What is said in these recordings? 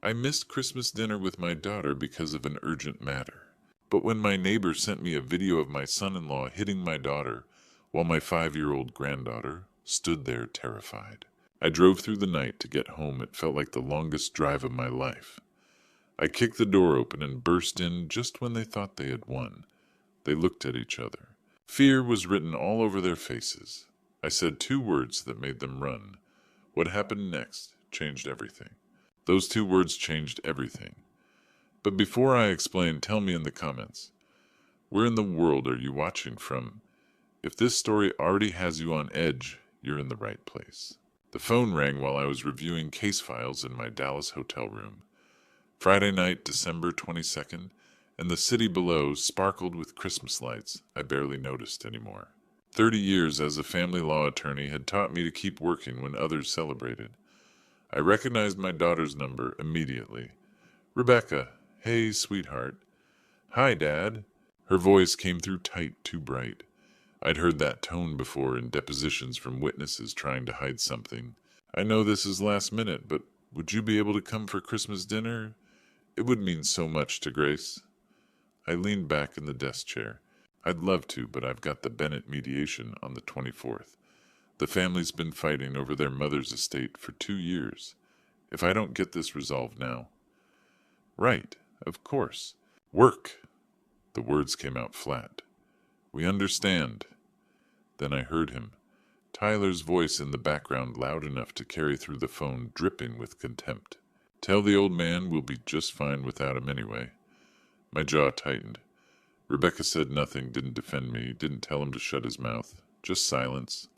I missed Christmas dinner with my daughter because of an urgent matter. But when my neighbor sent me a video of my son-in-law hitting my daughter while my 5-year-old granddaughter stood there terrified. I drove through the night to get home. It felt like the longest drive of my life. I kicked the door open and burst in just when they thought they had won. They looked at each other. Fear was written all over their faces. I said 2 words that made them run. What happened next changed everything. Those 2 words changed everything. But before I explain, tell me in the comments, where in the world are you watching from? If this story already has you on edge, you're in the right place. The phone rang while I was reviewing case files in my Dallas hotel room. Friday night, December 22nd, and the city below sparkled with Christmas lights I barely noticed anymore. 30 years as a family law attorney had taught me to keep working when others celebrated. I recognized my daughter's number immediately. Rebecca, hey, sweetheart. Hi, Dad. Her voice came through tight, too bright. I'd heard that tone before in depositions from witnesses trying to hide something. I know this is last minute, but would you be able to come for Christmas dinner? It would mean so much to Grace. I leaned back in the desk chair. I'd love to, but I've got the Bennett mediation on the 24th. The family's been fighting over their mother's estate for 2 years. If I don't get this resolved now... Right, of course. Work. The words came out flat. We understand. Then I heard him. Tyler's voice in the background loud enough to carry through the phone, dripping with contempt. Tell the old man we'll be just fine without him anyway. My jaw tightened. Rebecca said nothing, didn't defend me, didn't tell him to shut his mouth. Just silence.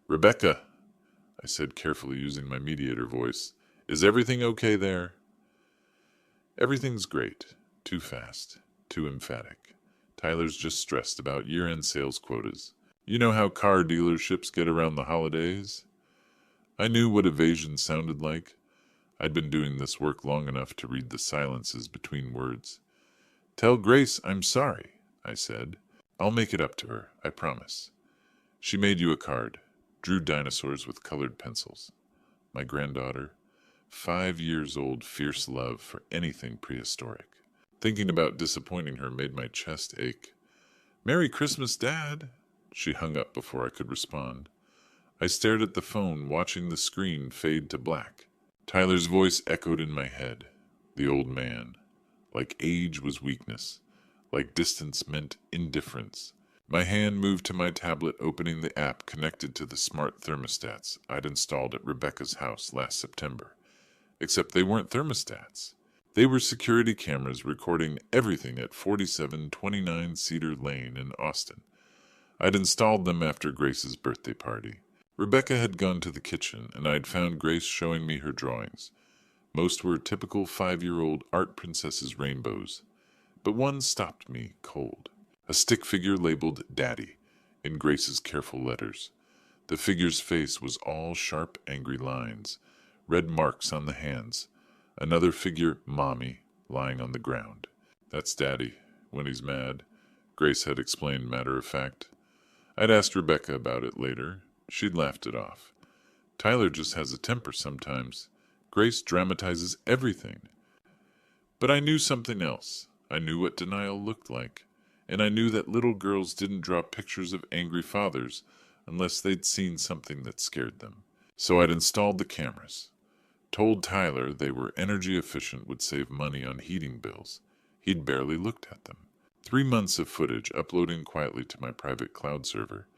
Rebecca, I said carefully using my mediator voice, is everything okay there? Everything's great. Too fast. Too emphatic. Tyler's just stressed about year-end sales quotas. You know how car dealerships get around the holidays? I knew what evasion sounded like. I'd been doing this work long enough to read the silences between words. Tell Grace I'm sorry, I said. I'll make it up to her, I promise. She made you a card, drew dinosaurs with colored pencils. My granddaughter, 5 years old, fierce love for anything prehistoric. Thinking about disappointing her made my chest ache. Merry Christmas, Dad! She hung up before I could respond. I stared at the phone, watching the screen fade to black. Tyler's voice echoed in my head. The old man. Like age was weakness. Like distance meant indifference. My hand moved to my tablet, opening the app connected to the smart thermostats I'd installed at Rebecca's house last September. Except they weren't thermostats. They were security cameras recording everything at 4729 Cedar Lane in Austin. I'd installed them after Grace's birthday party. Rebecca had gone to the kitchen, and I'd found Grace showing me her drawings. Most were typical 5-year-old art princesses' rainbows. But one stopped me cold. A stick figure labeled Daddy in Grace's careful letters. The figure's face was all sharp, angry lines, red marks on the hands. Another figure, Mommy, lying on the ground. That's Daddy, when he's mad, Grace had explained matter of fact. I'd asked Rebecca about it later. She'd laughed it off. Tyler just has a temper sometimes. Grace dramatizes everything. But I knew something else. I knew what denial looked like. And I knew that little girls didn't draw pictures of angry fathers unless they'd seen something that scared them. So I'd installed the cameras. Told Tyler they were energy efficient, would save money on heating bills. He'd barely looked at them. 3 months of footage uploading quietly to my private cloud server.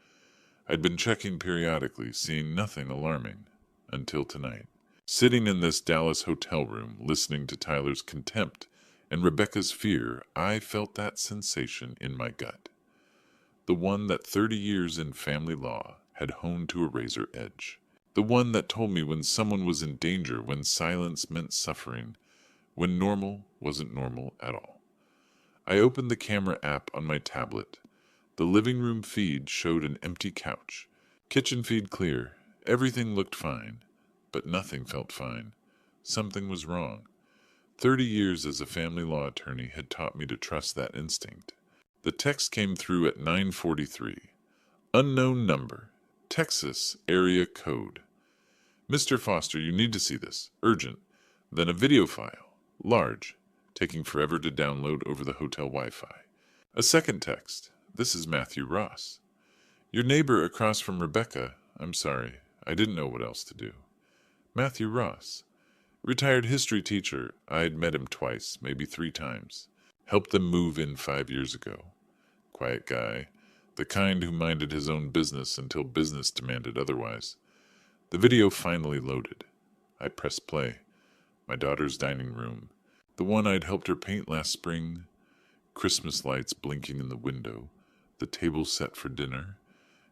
I'd been checking periodically, seeing nothing alarming, until tonight. Sitting in this Dallas hotel room, listening to Tyler's contempt and Rebecca's fear, I felt that sensation in my gut. The one that 30 years in family law had honed to a razor edge. The one that told me when someone was in danger, when silence meant suffering, when normal wasn't normal at all. I opened the camera app on my tablet. The living room feed showed an empty couch. Kitchen feed clear. Everything looked fine. But nothing felt fine. Something was wrong. 30 years as a family law attorney had taught me to trust that instinct. The text came through at 9:43. Unknown number. Texas area code. Mr. Foster, you need to see this. Urgent. Then a video file, large, taking forever to download over the hotel Wi-Fi. A second text. This is Matthew Ross. Your neighbor across from Rebecca. I'm sorry. I didn't know what else to do. Matthew Ross. Retired history teacher. I'd met him twice, maybe 3 times. Helped them move in 5 years ago. Quiet guy. The kind who minded his own business until business demanded otherwise. The video finally loaded. I pressed play. My daughter's dining room. The one I'd helped her paint last spring. Christmas lights blinking in the window. The table set for dinner.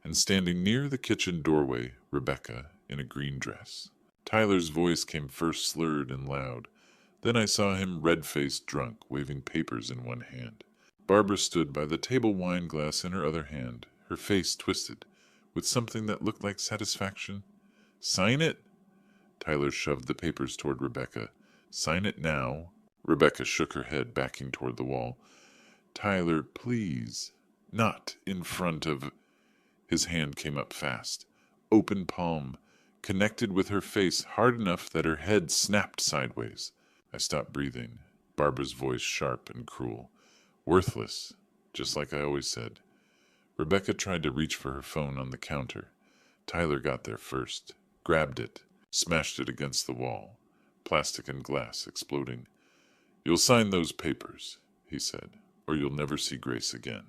And standing near the kitchen doorway, Rebecca in a green dress. Tyler's voice came first slurred and loud. Then I saw him red-faced drunk, waving papers in one hand. Barbara stood by the table wine glass in her other hand, her face twisted, with something that looked like satisfaction. Sign it? Tyler shoved the papers toward Rebecca. Sign it now. Rebecca shook her head, backing toward the wall. Tyler, please. Not in front of... His hand came up fast. Open palm. Connected with her face hard enough that her head snapped sideways. I stopped breathing. Barbara's voice sharp and cruel. Worthless, just like I always said. Rebecca tried to reach for her phone on the counter. Tyler got there first. Grabbed it. Smashed it against the wall. Plastic and glass exploding. You'll sign those papers, he said, or you'll never see Grace again.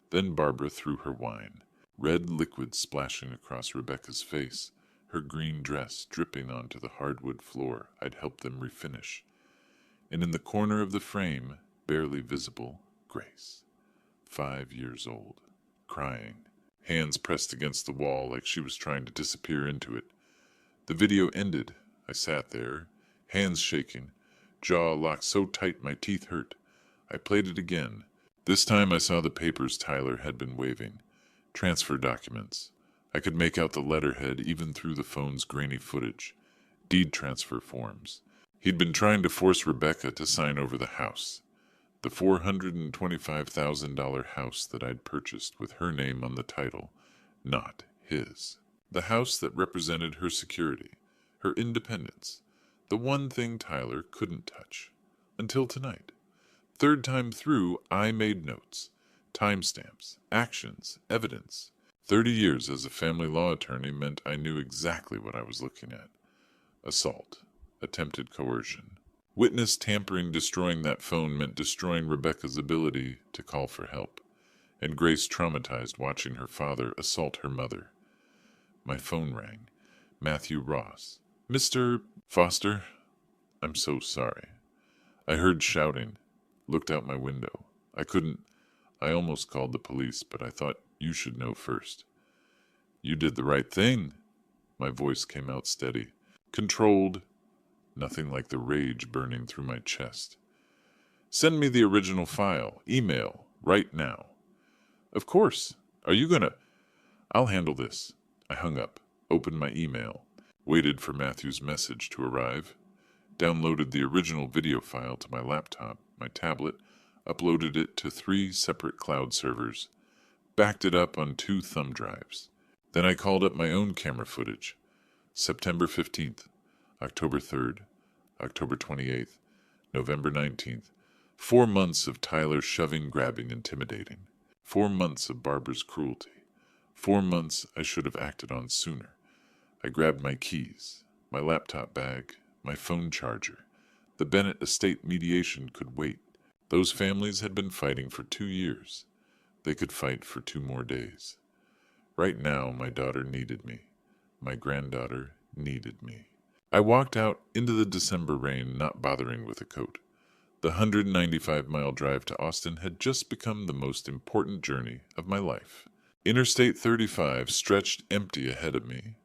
Then Barbara threw her wine. Red liquid splashing across Rebecca's face. Her green dress dripping onto the hardwood floor I'd helped them refinish. And in the corner of the frame, barely visible, Grace. 5 years old. Crying. Hands pressed against the wall like she was trying to disappear into it. The video ended. I sat there, hands shaking, jaw locked so tight my teeth hurt. I played it again. This time I saw the papers Tyler had been waving. Transfer documents. I could make out the letterhead even through the phone's grainy footage. Deed transfer forms. He'd been trying to force Rebecca to sign over the house. The $425,000 house that I'd purchased with her name on the title, not his. The house that represented her security, her independence, the one thing Tyler couldn't touch. Until tonight. 3rd time through, I made notes. Timestamps, actions, evidence. 30 years as a family law attorney meant I knew exactly what I was looking at. Assault. Attempted coercion. Witness tampering destroying that phone meant destroying Rebecca's ability to call for help. And Grace traumatized watching her father assault her mother. My phone rang. Matthew Ross. Mr. Foster? I'm so sorry. I heard shouting. Looked out my window. I almost called the police, but I thought you should know first. You did the right thing. My voice came out steady. Controlled. Nothing like the rage burning through my chest. Send me the original file. Email. Right now. Of course. Are you gonna... I'll handle this. I hung up. Opened my email. Waited for Matthew's message to arrive. Downloaded the original video file to my laptop, my tablet, uploaded it to 3 separate cloud servers, backed it up on 2 thumb drives. Then I called up my own camera footage. September 15th, October 3rd, October 28th, November 19th. 4 months of Tyler shoving, grabbing, intimidating. 4 months of Barbara's cruelty. 4 months I should have acted on sooner. I grabbed my keys, my laptop bag, my phone charger. The Bennett estate mediation could wait. Those families had been fighting for 2 years. They could fight for 2 more days. Right now, my daughter needed me. My granddaughter needed me. I walked out into the December rain, not bothering with a coat. The 195-mile drive to Austin had just become the most important journey of my life. Interstate 35 stretched empty ahead of me.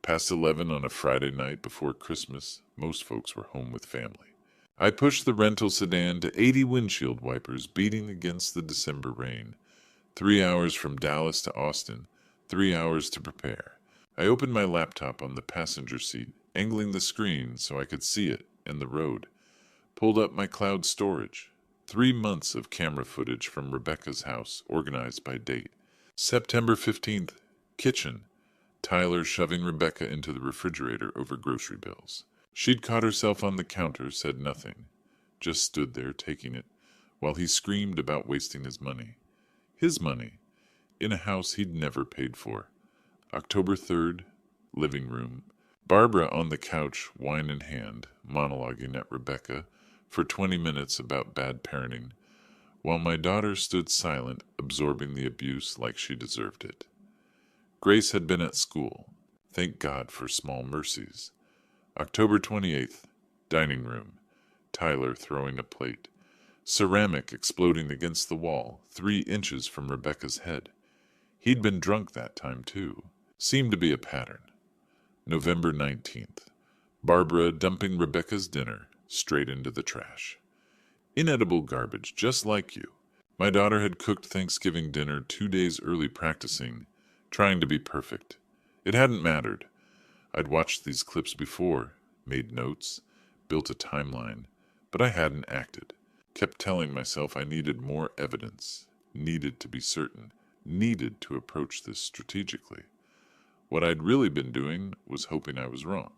Past 11 on a Friday night before Christmas, most folks were home with family. I pushed the rental sedan to 80 windshield wipers beating against the December rain. 3 hours from Dallas to Austin, 3 hours to prepare. I opened my laptop on the passenger seat, angling the screen so I could see it and the road. Pulled up my cloud storage. 3 months of camera footage from Rebecca's house, organized by date. September 15th, kitchen. Tyler shoving Rebecca into the refrigerator over grocery bills. She'd caught herself on the counter, said nothing, just stood there taking it, while he screamed about wasting his money. His money, in a house he'd never paid for. October 3rd, living room. Barbara on the couch, wine in hand, monologuing at Rebecca for 20 minutes about bad parenting, while my daughter stood silent, absorbing the abuse like she deserved it. Grace had been at school. Thank God for small mercies. October 28th, dining room. Tyler throwing a plate. Ceramic exploding against the wall, 3 inches from Rebecca's head. He'd been drunk that time, too. Seemed to be a pattern. November 19th. Barbara dumping Rebecca's dinner straight into the trash. Inedible garbage, just like you. My daughter had cooked Thanksgiving dinner 2 days early, practicing, trying to be perfect. It hadn't mattered. I'd watched these clips before, made notes, built a timeline, but I hadn't acted. Kept telling myself I needed more evidence, needed to be certain, needed to approach this strategically. What I'd really been doing was hoping I was wrong.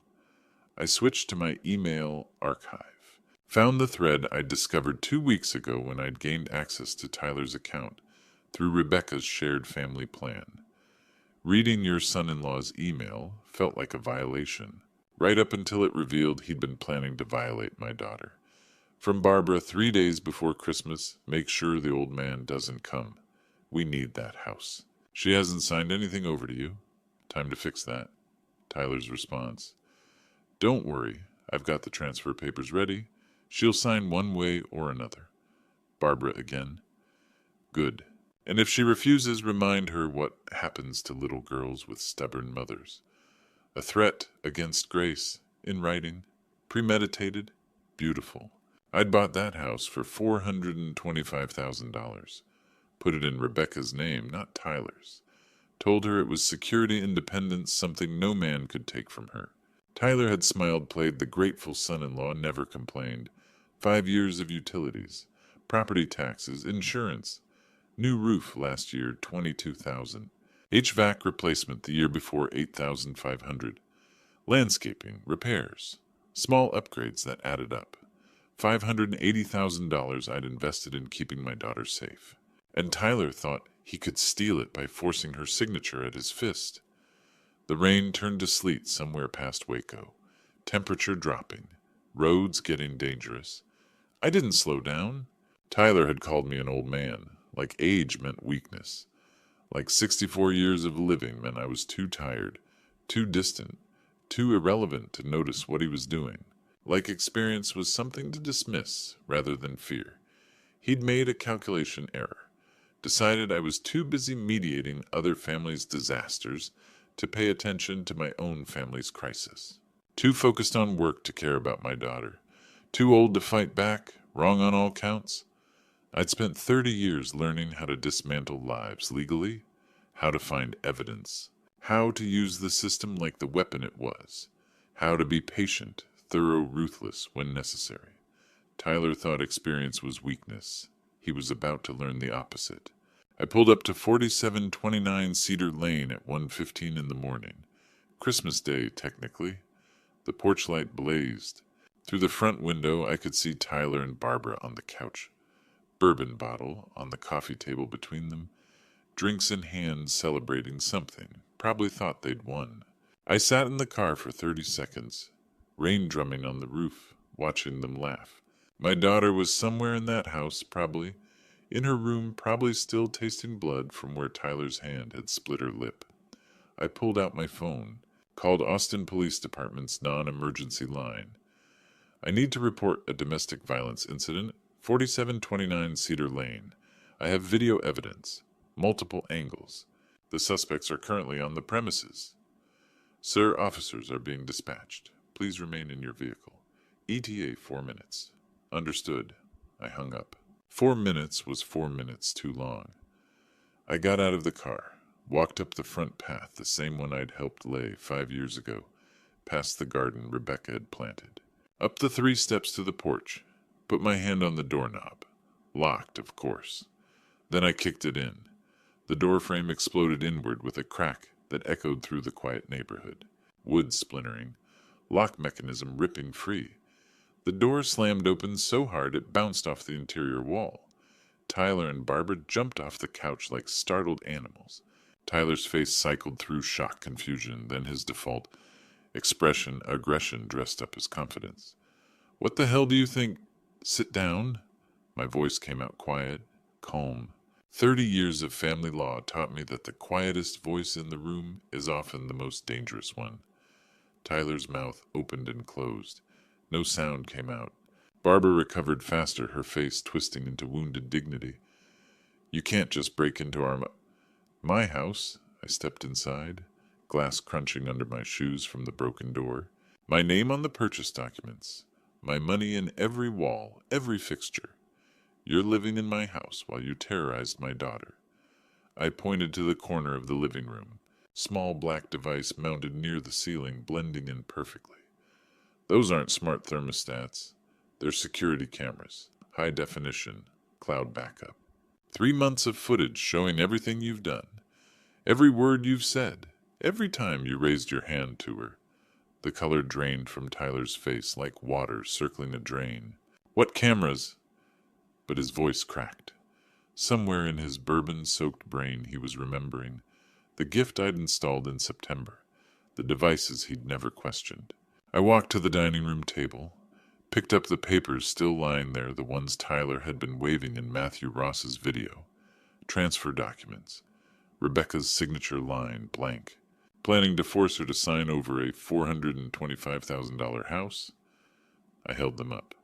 I switched to my email archive. Found the thread I'd discovered 2 weeks ago when I'd gained access to Tyler's account through Rebecca's shared family plan. Reading your son-in-law's email felt like a violation, right up until it revealed he'd been planning to violate my daughter. From Barbara 3 days before Christmas, make sure the old man doesn't come. We need that house. She hasn't signed anything over to you. Time to fix that. Tyler's response. Don't worry, I've got the transfer papers ready. She'll sign one way or another. Barbara again. Good. And if she refuses, remind her what happens to little girls with stubborn mothers. A threat against Grace, in writing, premeditated, beautiful. I'd bought that house for $425,000. Put it in Rebecca's name, not Tyler's. Told her it was security independence, something no man could take from her. Tyler had smiled, played the grateful son-in-law, never complained. 5 years of utilities, property taxes, insurance. New roof last year, $22,000. HVAC replacement the year before, $8,500. Landscaping, repairs, small upgrades that added up. $580,000 I'd invested in keeping my daughter safe. And Tyler thought he could steal it by forcing her signature at his fist. The rain turned to sleet somewhere past Waco. Temperature dropping. Roads getting dangerous. I didn't slow down. Tyler had called me an old man, like age meant weakness. Like 64 years of living meant I was too tired, too distant, too irrelevant to notice what he was doing. Like experience was something to dismiss rather than fear. He'd made a calculation error. Decided I was too busy mediating other families' disasters to pay attention to my own family's crisis. Too focused on work to care about my daughter. Too old to fight back, wrong on all counts. I'd spent 30 years learning how to dismantle lives legally, how to find evidence, how to use the system like the weapon it was, how to be patient, thorough, ruthless when necessary. Tyler thought experience was weakness. He was about to learn the opposite. I pulled up to 4729 Cedar Lane at 1:15 in the morning. Christmas Day, technically. The porch light blazed. Through the front window, I could see Tyler and Barbara on the couch. Bourbon bottle on the coffee table between them. Drinks in hand, celebrating something. Probably thought they'd won. I sat in the car for 30 seconds. Rain drumming on the roof, watching them laugh. My daughter was somewhere in that house, probably. In her room, probably still tasting blood from where Tyler's hand had split her lip. I pulled out my phone, called Austin Police Department's non-emergency line. I need to report a domestic violence incident, 4729 Cedar Lane. I have video evidence, multiple angles. The suspects are currently on the premises. Sir, officers are being dispatched. Please remain in your vehicle. ETA 4 minutes. Understood. I hung up. 4 minutes was 4 minutes too long. I got out of the car, walked up the front path, the same one I'd helped lay 5 years ago, past the garden Rebecca had planted. Up the 3 steps to the porch, put my hand on the doorknob. Locked, of course. Then I kicked it in. The doorframe exploded inward with a crack that echoed through the quiet neighborhood. Wood splintering. lock mechanism ripping free. The door slammed open so hard it bounced off the interior wall. Tyler and Barbara jumped off the couch like startled animals. Tyler's face cycled through shock, confusion, then his default expression, aggression, dressed up as confidence. "What the hell do you think? Sit down." My voice came out quiet, calm. 30 years of family law taught me that the quietest voice in the room is often the most dangerous one. Tyler's mouth opened and closed. No sound came out. Barbara recovered faster, her face twisting into wounded dignity. "You can't just break into my house." I stepped inside, glass crunching under my shoes from the broken door. My name on the purchase documents. My money in every wall, every fixture. "You're living in my house while you terrorized my daughter." I pointed to the corner of the living room. Small black device mounted near the ceiling, blending in perfectly. "Those aren't smart thermostats. They're security cameras. High definition. Cloud backup. 3 months of footage showing everything you've done. Every word you've said. Every time you raised your hand to her." The color drained from Tyler's face like water circling a drain. "What cameras?" But his voice cracked. Somewhere in his bourbon-soaked brain he was remembering the gift I'd installed in September, the devices he'd never questioned. I walked to the dining room table, picked up the papers still lying there, the ones Tyler had been waving in Matthew Ross's video. Transfer documents. Rebecca's signature line, blank. Planning to force her to sign over a $425,000 house? I held them up.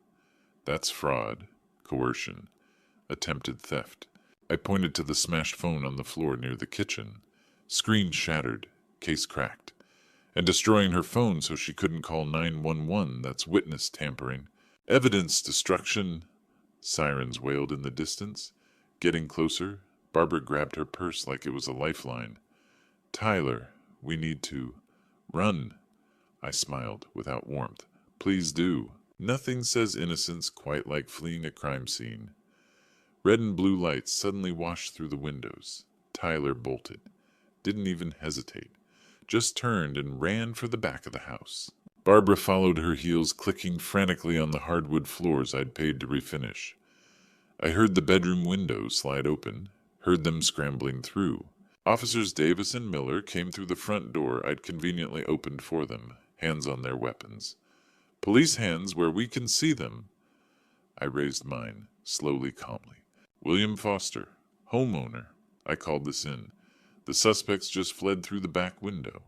That's fraud, coercion, attempted theft. I pointed to the smashed phone on the floor near the kitchen. Screen shattered, case cracked. And destroying her phone so she couldn't call 911, that's witness tampering. Evidence destruction. Sirens wailed in the distance. Getting closer, Barbara grabbed her purse like it was a lifeline. "Tyler, we need to run." I smiled, without warmth. "Please do." Nothing says innocence quite like fleeing a crime scene. Red and blue lights suddenly washed through the windows. Tyler bolted. Didn't even hesitate. Just turned and ran for the back of the house. Barbara followed her heels, clicking frantically on the hardwood floors I'd paid to refinish. I heard the bedroom windows slide open, heard them scrambling through. Officers Davis and Miller came through the front door I'd conveniently opened for them, hands on their weapons. "Police hands where we can see them." I raised mine, slowly, calmly. "William Foster, homeowner." I called this in. "The suspects just fled through the back window."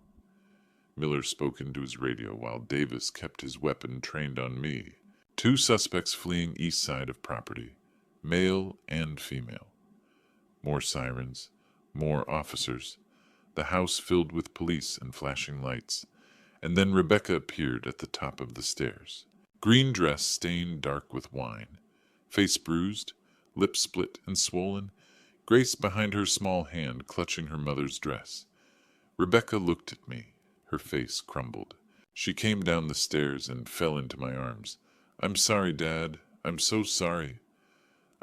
Miller spoke into his radio while Davis kept his weapon trained on me. 2 suspects fleeing east side of property, male and female. More sirens, more officers. The house filled with police and flashing lights. And then Rebecca appeared at the top of the stairs. Green dress stained dark with wine. Face bruised, lips split and swollen. Grace behind her small hand clutching her mother's dress. Rebecca looked at me. Her face crumbled. She came down the stairs and fell into my arms. "I'm sorry, Dad. I'm so sorry."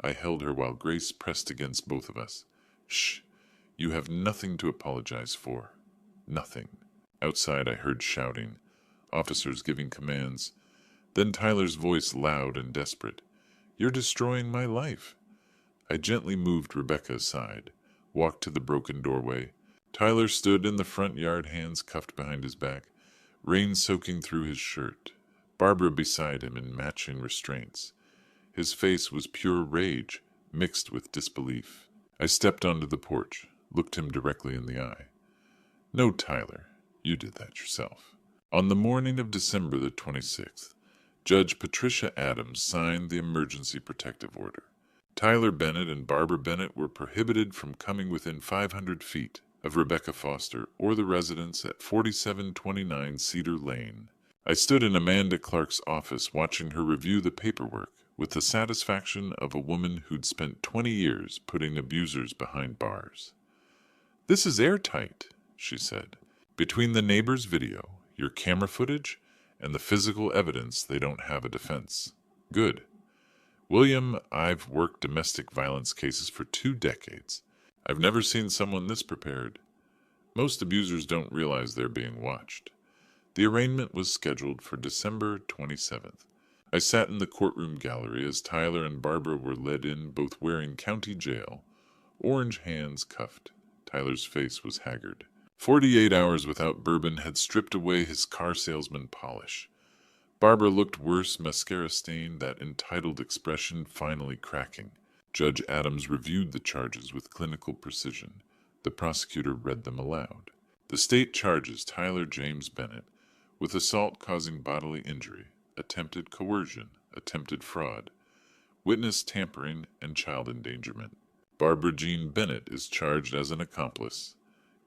I held her while Grace pressed against both of us. "Shh. You have nothing to apologize for. Nothing." Outside I heard shouting, officers giving commands. Then Tyler's voice loud and desperate. "You're destroying my life." I gently moved Rebecca aside, walked to the broken doorway. Tyler stood in the front yard, hands cuffed behind his back, rain soaking through his shirt. Barbara beside him in matching restraints. His face was pure rage, mixed with disbelief. I stepped onto the porch, looked him directly in the eye. "No, Tyler, you did that yourself." On the morning of December the 26th, Judge Patricia Adams signed the emergency protective order. Tyler Bennett and Barbara Bennett were prohibited from coming within 500 feet of Rebecca Foster or the residence at 4729 Cedar Lane. I stood in Amanda Clark's office watching her review the paperwork with the satisfaction of a woman who'd spent 20 years putting abusers behind bars. "This is airtight," she said. "Between the neighbor's video, your camera footage, and the physical evidence, they don't have a defense. Good. William, I've worked domestic violence cases for 2 decades. I've never seen someone this prepared. Most abusers don't realize they're being watched. The arraignment was scheduled for December 27th. I sat in the courtroom gallery as Tyler and Barbara were led in, both wearing county jail, orange hands cuffed. Tyler's face was haggard. 48 hours without bourbon had stripped away his car salesman polish. Barbara looked worse, mascara stained, that entitled expression finally cracking. Judge Adams reviewed the charges with clinical precision. The prosecutor read them aloud. The state charges Tyler James Bennett with assault causing bodily injury, attempted coercion, attempted fraud, witness tampering, and child endangerment. Barbara Jean Bennett is charged as an accomplice.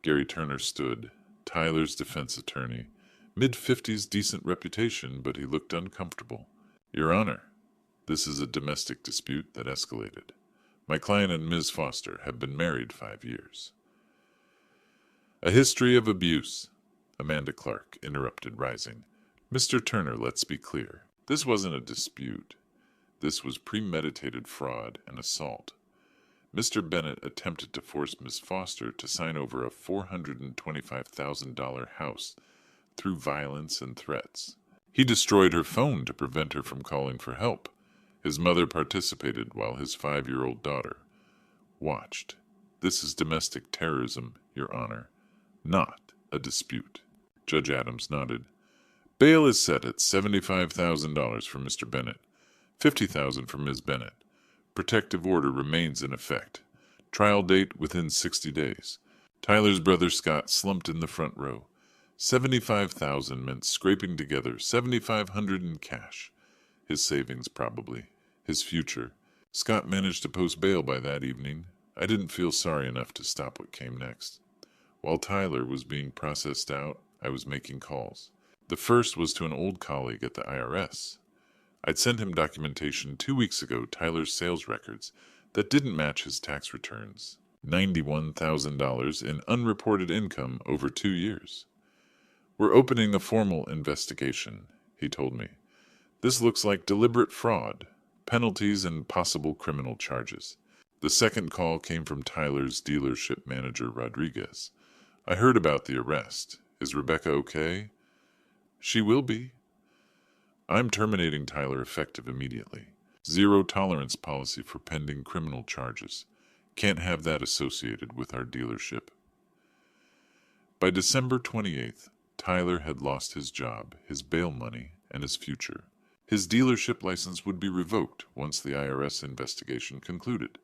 Gary Turner stood, Tyler's defense attorney. Mid-50s, decent reputation, but he looked uncomfortable. Your Honor, this is a domestic dispute that escalated. My client and Ms. Foster have been married 5 years. A history of abuse, Amanda Clark interrupted, rising. Mr. Turner, let's be clear. This wasn't a dispute. This was premeditated fraud and assault. Mr. Bennett attempted to force Ms. Foster to sign over a $425,000 house through violence and threats. He destroyed her phone to prevent her from calling for help. His mother participated while his 5-year-old daughter watched. This is domestic terrorism, Your Honor, not a dispute. Judge Adams nodded. Bail is set at $75,000 for Mr. Bennett, $50,000 for Ms. Bennett. Protective order remains in effect. Trial date within 60 days. Tyler's brother Scott slumped in the front row. $75,000 meant scraping together $7,500 in cash. His savings, probably. His future. Scott managed to post bail by that evening. I didn't feel sorry enough to stop what came next. While Tyler was being processed out, I was making calls. The first was to an old colleague at the IRS. I'd sent him documentation 2 weeks ago, Tyler's sales records, that didn't match his tax returns. $91,000 in unreported income over 2 years. We're opening a formal investigation, he told me. This looks like deliberate fraud, penalties, and possible criminal charges. The second call came from Tyler's dealership manager, Rodriguez. I heard about the arrest. Is Rebecca okay? She will be. I'm terminating Tyler effective immediately. Zero tolerance policy for pending criminal charges. Can't have that associated with our dealership. By December 28th, Tyler had lost his job, his bail money, and his future. His dealership license would be revoked once the IRS investigation concluded.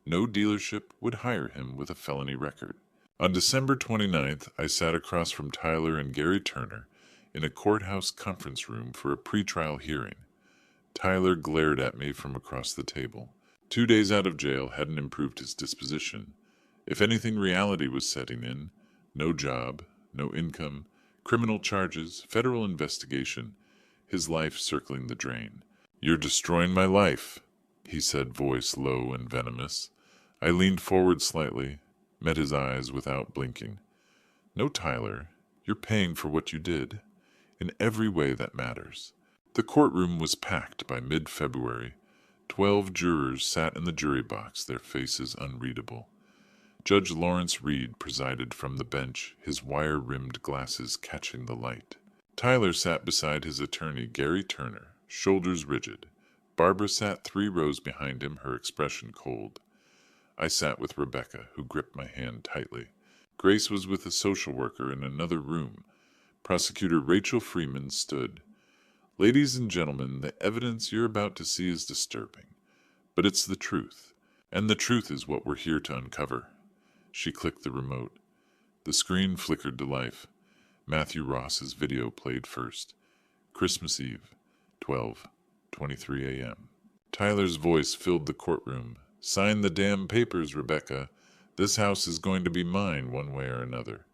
No dealership would hire him with a felony record. On December 29th, I sat across from Tyler and Gary Turner in a courthouse conference room for a pretrial hearing. Tyler glared at me from across the table. 2 days out of jail hadn't improved his disposition. If anything, reality was setting in. No job, no income, criminal charges, federal investigation, his life circling the drain. You're destroying my life, he said, voice low and venomous. I leaned forward slightly, met his eyes without blinking. No, Tyler, you're paying for what you did, in every way that matters. The courtroom was packed by mid-February. 12 jurors sat in the jury box, their faces unreadable. Judge Lawrence Reed presided from the bench, his wire-rimmed glasses catching the light. Tyler sat beside his attorney, Gary Turner, shoulders rigid. Barbara sat 3 rows behind him, her expression cold. I sat with Rebecca, who gripped my hand tightly. Grace was with a social worker in another room. Prosecutor Rachel Freeman stood. Ladies and gentlemen, the evidence you're about to see is disturbing, but it's the truth, and the truth is what we're here to uncover. She clicked the remote. The screen flickered to life. Matthew Ross's video played first. Christmas Eve, 12:23 a.m. Tyler's voice filled the courtroom. Sign the damn papers, Rebecca. This house is going to be mine one way or another.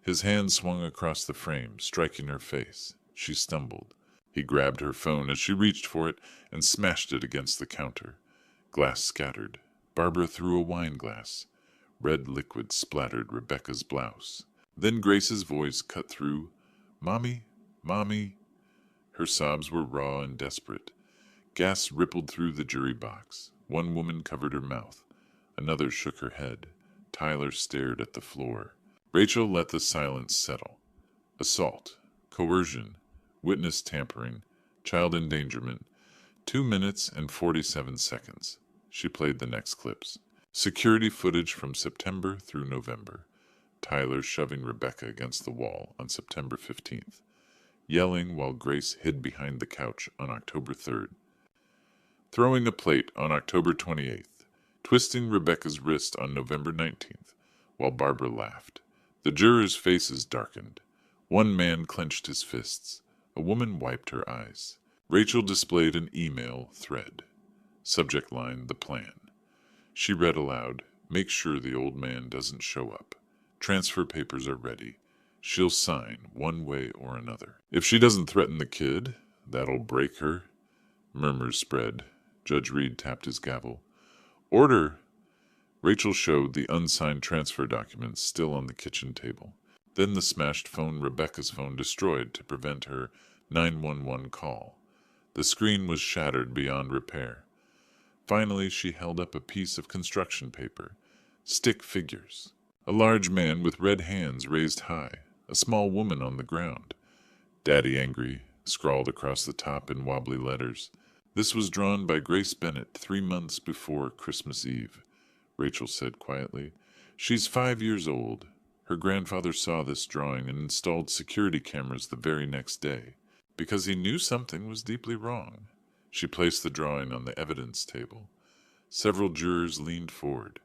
His hand swung across the frame, striking her face. She stumbled. He grabbed her phone as she reached for it and smashed it against the counter. Glass scattered. Barbara threw a wine glass. Red liquid splattered Rebecca's blouse. Then Grace's voice cut through. Mommy, Mommy. Her sobs were raw and desperate. Gas rippled through the jury box. One woman covered her mouth. Another shook her head. Tyler stared at the floor. Rachel let the silence settle. Assault. coercion, witness tampering, child endangerment, 2 minutes and 47 seconds. She played the next clips. Security footage from September through November. Tyler shoving Rebecca against the wall on September 15th. Yelling while Grace hid behind the couch on October 3rd. Throwing a plate on October 28th. Twisting Rebecca's wrist on November 19th, while Barbara laughed. The jurors' faces darkened. One man clenched his fists. A woman wiped her eyes. Rachel displayed an email thread. Subject line, the plan. She read aloud, "Make sure the old man doesn't show up. Transfer papers are ready. She'll sign one way or another. If she doesn't threaten the kid, that'll break her." Murmurs spread. Judge Reed tapped his gavel. "Order!" Rachel showed the unsigned transfer documents still on the kitchen table. Then the smashed phone, Rebecca's phone, destroyed to prevent her 911 call. The screen was shattered beyond repair. Finally, she held up a piece of construction paper. Stick figures. A large man with red hands raised high. A small woman on the ground. "Daddy angry," scrawled across the top in wobbly letters. This was drawn by Grace Bennett 3 months before Christmas Eve, Rachel said quietly. "She's 5 years old. Her grandfather saw this drawing and installed security cameras the very next day, because he knew something was deeply wrong." She placed the drawing on the evidence table. Several jurors leaned forward.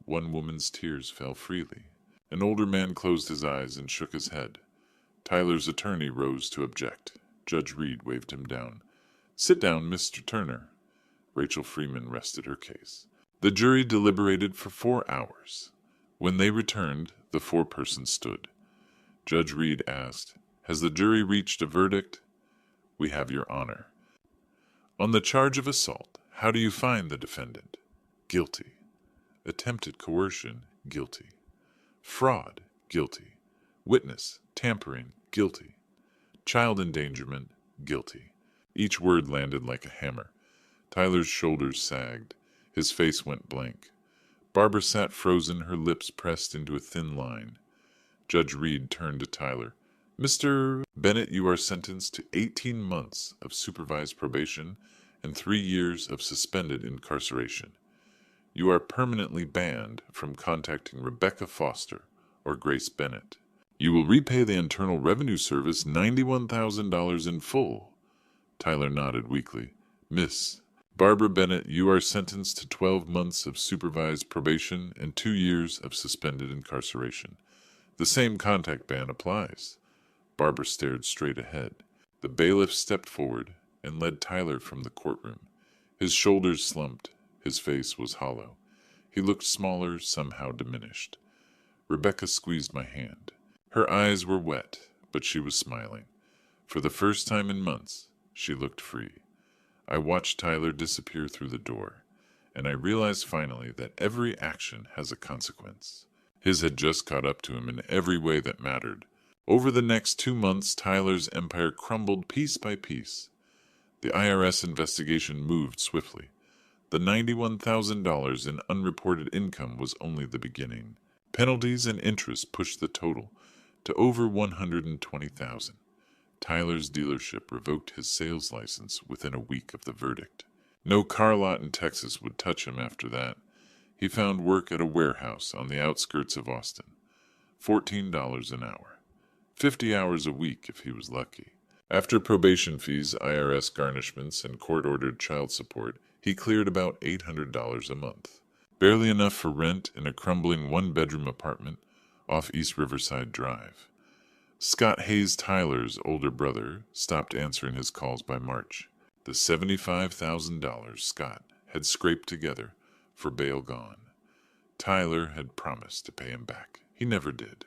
One woman's tears fell freely. An older man closed his eyes and shook his head. Tyler's attorney rose to object. Judge Reed waved him down. "Sit down, Mr. Turner." Rachel Freeman rested her case. The jury deliberated for 4 hours. When they returned, the foreperson stood. Judge Reed asked, "Has the jury reached a verdict?" "We have, Your Honor." "On the charge of assault, how do you find the defendant?" "Guilty." "Attempted coercion?" "Guilty." "Fraud?" "Guilty." "Witness tampering?" "Guilty." "Child endangerment?" "Guilty." Each word landed like a hammer. Tyler's shoulders sagged. His face went blank. Barbara sat frozen, her lips pressed into a thin line. Judge Reed turned to Tyler. "Mr. Bennett, you are sentenced to 18 months of supervised probation and 3 years of suspended incarceration. You are permanently banned from contacting Rebecca Foster or Grace Bennett. You will repay the Internal Revenue Service $91,000 in full." Tyler nodded weakly. "Miss Barbara Bennett, you are sentenced to 12 months of supervised probation and 2 years of suspended incarceration. The same contact ban applies." Barbara stared straight ahead. The bailiff stepped forward and led Tyler from the courtroom. His shoulders slumped. His face was hollow. He looked smaller, somehow diminished. Rebecca squeezed my hand. Her eyes were wet, but she was smiling. For the first time in months, she looked free. I watched Tyler disappear through the door, and I realized finally that every action has a consequence. His had just caught up to him in every way that mattered. Over the next 2 months, Tyler's empire crumbled piece by piece. The IRS investigation moved swiftly. The $91,000 in unreported income was only the beginning. Penalties and interest pushed the total to over $120,000. Tyler's dealership revoked his sales license within a week of the verdict. No car lot in Texas would touch him after that. He found work at a warehouse on the outskirts of Austin. $14 an hour. 50 hours a week if he was lucky. After probation fees, IRS garnishments, and court-ordered child support, he cleared about $800 a month. Barely enough for rent in a crumbling one-bedroom apartment off East Riverside Drive. Scott Hayes Tyler's older brother stopped answering his calls by March. The $75,000 Scott had scraped together for bail gone. Tyler had promised to pay him back. He never did.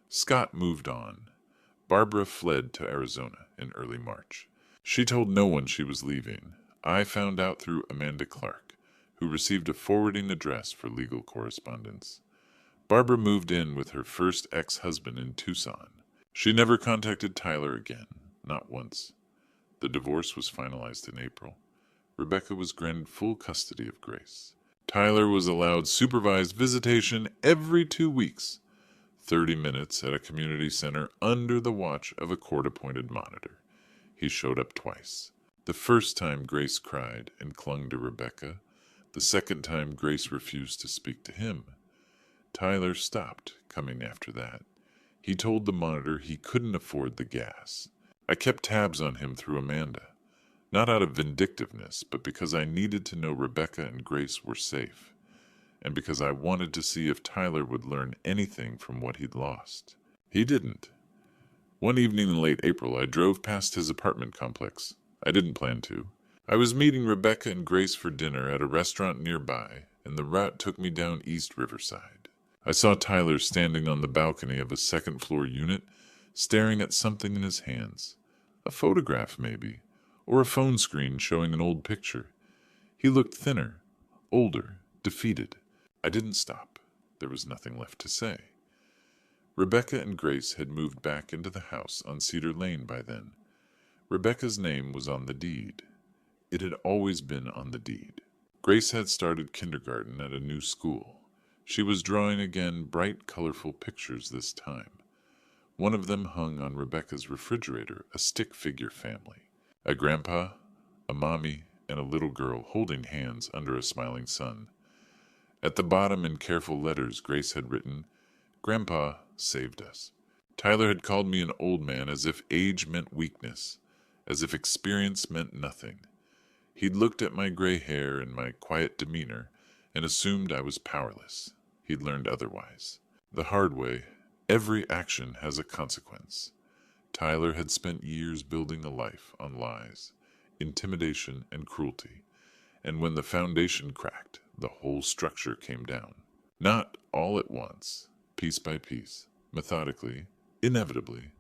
Scott moved on. Barbara fled to Arizona in early March. She told no one she was leaving. I found out through Amanda Clark, who received a forwarding address for legal correspondence. Barbara moved in with her first ex-husband in Tucson. She never contacted Tyler again, not once. The divorce was finalized in April. Rebecca was granted full custody of Grace. Tyler was allowed supervised visitation every 2 weeks. 30 minutes at a community center under the watch of a court-appointed monitor. He showed up twice. The first time Grace cried and clung to Rebecca. The second time Grace refused to speak to him. Tyler stopped coming after that. He told the monitor he couldn't afford the gas. I kept tabs on him through Amanda. Not out of vindictiveness, but because I needed to know Rebecca and Grace were safe, and because I wanted to see if Tyler would learn anything from what he'd lost. He didn't. One evening in late April, I drove past his apartment complex. I didn't plan to. I was meeting Rebecca and Grace for dinner at a restaurant nearby, and the route took me down East Riverside. I saw Tyler standing on the balcony of a second-floor unit, staring at something in his hands. A photograph, maybe, or a phone screen showing an old picture. He looked thinner, older, defeated. I didn't stop. There was nothing left to say. Rebecca and Grace had moved back into the house on Cedar Lane by then. Rebecca's name was on the deed. It had always been on the deed. Grace had started kindergarten at a new school. She was drawing again bright, colorful pictures this time. One of them hung on Rebecca's refrigerator, a stick figure family. A grandpa, a mommy, and a little girl holding hands under a smiling sun. At the bottom in careful letters Grace had written, "Grandpa saved us." Tyler had called me an old man as if age meant weakness, as if experience meant nothing. He'd looked at my gray hair and my quiet demeanor and assumed I was powerless. He'd learned otherwise. The hard way, every action has a consequence. Tyler had spent years building a life on lies, intimidation, and cruelty, and when the foundation cracked, the whole structure came down. Not all at once, piece by piece, methodically, inevitably.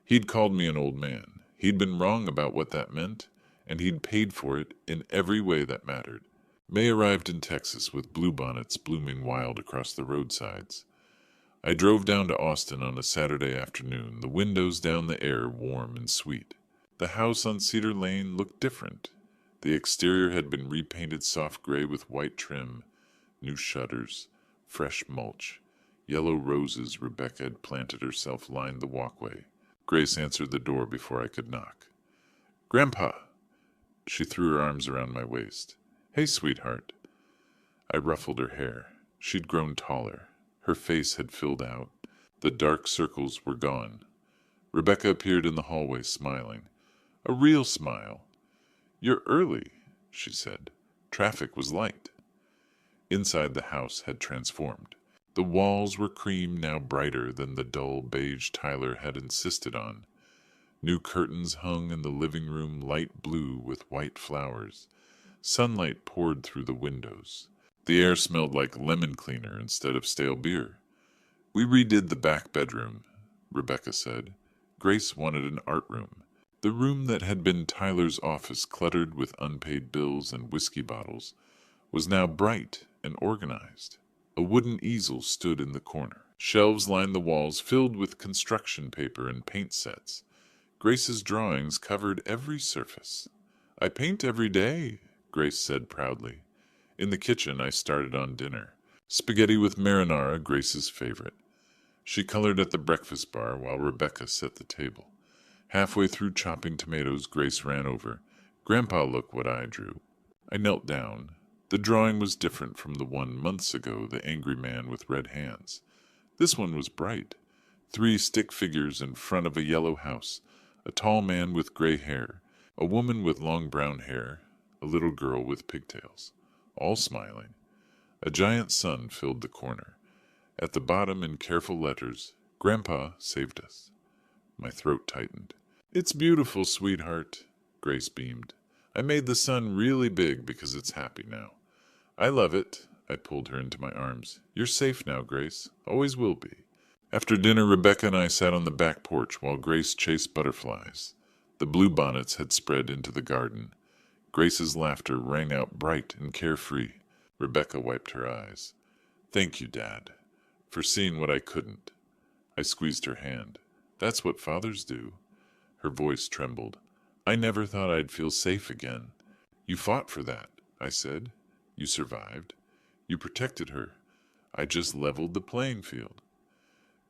He'd called me an old man. He'd been wrong about what that meant, and he'd paid for it in every way that mattered. May arrived in Texas with bluebonnets blooming wild across the roadsides. I drove down to Austin on a Saturday afternoon, the windows down the air warm and sweet. The house on Cedar Lane looked different. The exterior had been repainted soft gray with white trim, new shutters, fresh mulch, yellow roses Rebecca had planted herself lined the walkway. Grace answered the door before I could knock. "Grandpa!" She threw her arms around my waist. "Hey, sweetheart." I ruffled her hair. She'd grown taller. Her face had filled out. The dark circles were gone. Rebecca appeared in the hallway smiling. A real smile. "You're early," she said. "Traffic was light." Inside the house had transformed. The walls were cream, now brighter than the dull beige Tyler had insisted on. New curtains hung in the living room light blue with white flowers. Sunlight poured through the windows. The air smelled like lemon cleaner instead of stale beer. "We redid the back bedroom," Rebecca said. Grace wanted an art room. The room that had been Tyler's office, cluttered with unpaid bills and whiskey bottles, was now bright and organized. A wooden easel stood in the corner. Shelves lined the walls filled with construction paper and paint sets. Grace's drawings covered every surface. "I paint every day," Grace said proudly. In the kitchen, I started on dinner. Spaghetti with marinara, Grace's favorite. She colored at the breakfast bar while Rebecca set the table. Halfway through chopping tomatoes, Grace ran over. "Grandpa, look what I drew." I knelt down. The drawing was different from the one months ago, the angry man with red hands. This one was bright. 3 stick figures in front of a yellow house, a tall man with gray hair, a woman with long brown hair, a little girl with pigtails, all smiling. A giant sun filled the corner. At the bottom, in careful letters, "Grandpa saved us." My throat tightened. "It's beautiful, sweetheart," Grace beamed. "I made the sun really big because it's happy now." "I love it." I pulled her into my arms. "You're safe now, Grace. Always will be." After dinner, Rebecca and I sat on the back porch while Grace chased butterflies. The bluebonnets had spread into the garden. Grace's laughter rang out bright and carefree. Rebecca wiped her eyes. "Thank you, Dad, for seeing what I couldn't." I squeezed her hand. "That's what fathers do." Her voice trembled. "I never thought I'd feel safe again." "You fought for that," I said. "You survived. You protected her. I just leveled the playing field."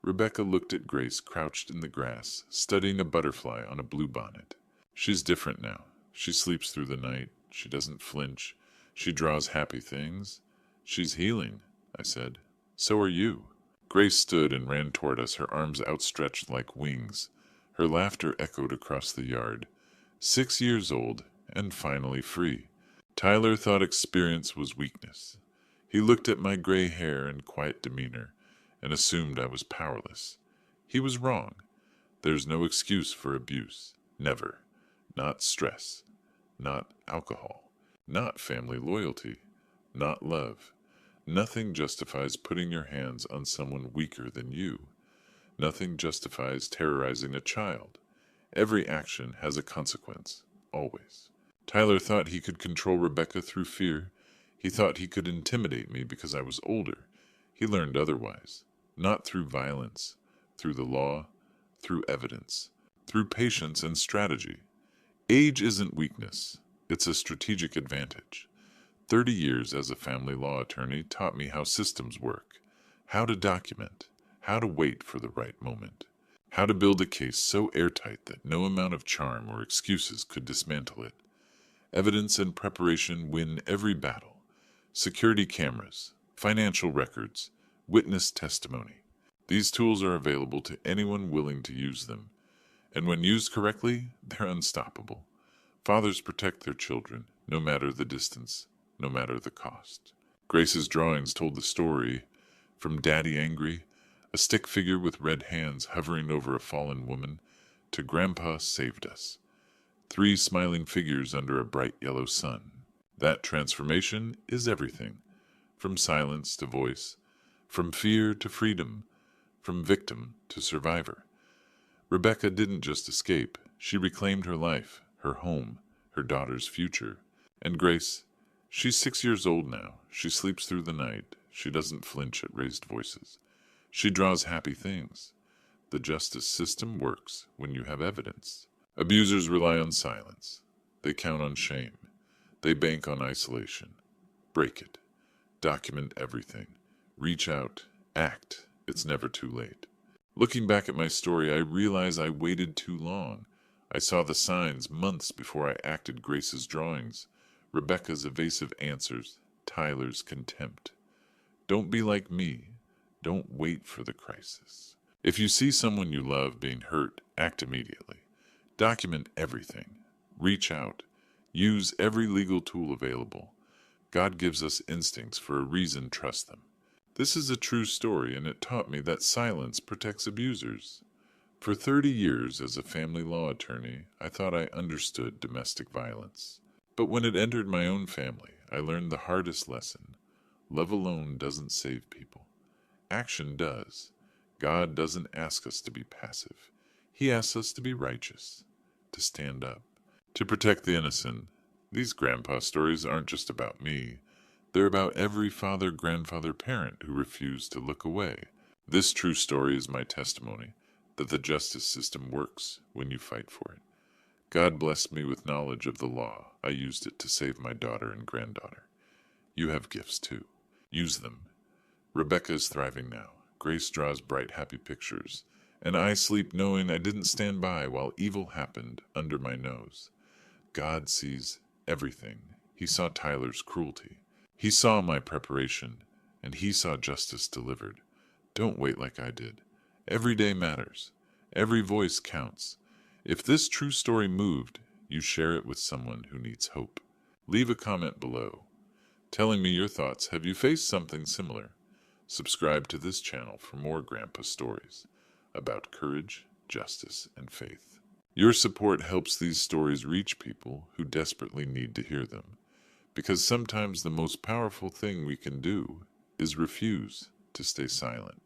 Rebecca looked at Grace crouched in the grass, studying a butterfly on a bluebonnet. She's different now. She sleeps through the night. She doesn't flinch. She draws happy things. She's healing, I said. So are you. Grace stood and ran toward us, her arms outstretched like wings. Her laughter echoed across the yard. 6 years old, and finally free. Tyler thought experience was weakness. He looked at my gray hair and quiet demeanor, and assumed I was powerless. He was wrong. There's no excuse for abuse. Never. Not stress. Not alcohol. Not family loyalty. Not love. Nothing justifies putting your hands on someone weaker than you. Nothing justifies terrorizing a child. Every action has a consequence, always. Tyler thought he could control Rebecca through fear. He thought he could intimidate me because I was older. He learned otherwise. Not through violence, through the law, through evidence, through patience and strategy. Age isn't weakness. It's a strategic advantage. 30 years as a family law attorney taught me how systems work, how to document, how to wait for the right moment, how to build a case so airtight that no amount of charm or excuses could dismantle it. Evidence and preparation win every battle. Security cameras, financial records, witness testimony. These tools are available to anyone willing to use them, and when used correctly, they're unstoppable. Fathers protect their children, no matter the distance, no matter the cost. Grace's drawings told the story, from Daddy Angry, a stick figure with red hands hovering over a fallen woman, to Grandpa Saved Us, 3 smiling figures under a bright yellow sun. That transformation is everything, from silence to voice, from fear to freedom, from victim to survivor. Rebecca didn't just escape. She reclaimed her life, her home, her daughter's future. And Grace, she's 6 years old now. She sleeps through the night. She doesn't flinch at raised voices. She draws happy things. The justice system works when you have evidence. Abusers rely on silence. They count on shame. They bank on isolation. Break it. Document everything. Reach out. Act. It's never too late. Looking back at my story, I realize I waited too long. I saw the signs months before I acted Grace's drawings, Rebecca's evasive answers, Tyler's contempt. Don't be like me. Don't wait for the crisis. If you see someone you love being hurt, act immediately. Document everything. Reach out. Use every legal tool available. God gives us instincts for a reason. Trust them. This is a true story, and it taught me that silence protects abusers. For 30 years as a family law attorney, I thought I understood domestic violence. But when it entered my own family, I learned the hardest lesson. Love alone doesn't save people. Action does. God doesn't ask us to be passive. He asks us to be righteous, to stand up, to protect the innocent. These grandpa stories aren't just about me. They're about every father, grandfather, parent who refused to look away. This true story is my testimony that the justice system works when you fight for it. God blessed me with knowledge of the law. I used it to save my daughter and granddaughter. You have gifts too. Use them. Rebecca is thriving now. Grace draws bright, happy pictures. And I sleep knowing I didn't stand by while evil happened under my nose. God sees everything. He saw Tyler's cruelty. He saw my preparation, and he saw justice delivered. Don't wait like I did. Every day matters. Every voice counts. If this true story moved, you share it with someone who needs hope. Leave a comment below, telling me your thoughts. Have you faced something similar? Subscribe to this channel for more grandpa stories about courage, justice, and faith. Your support helps these stories reach people who desperately need to hear them, because sometimes the most powerful thing we can do is refuse to stay silent.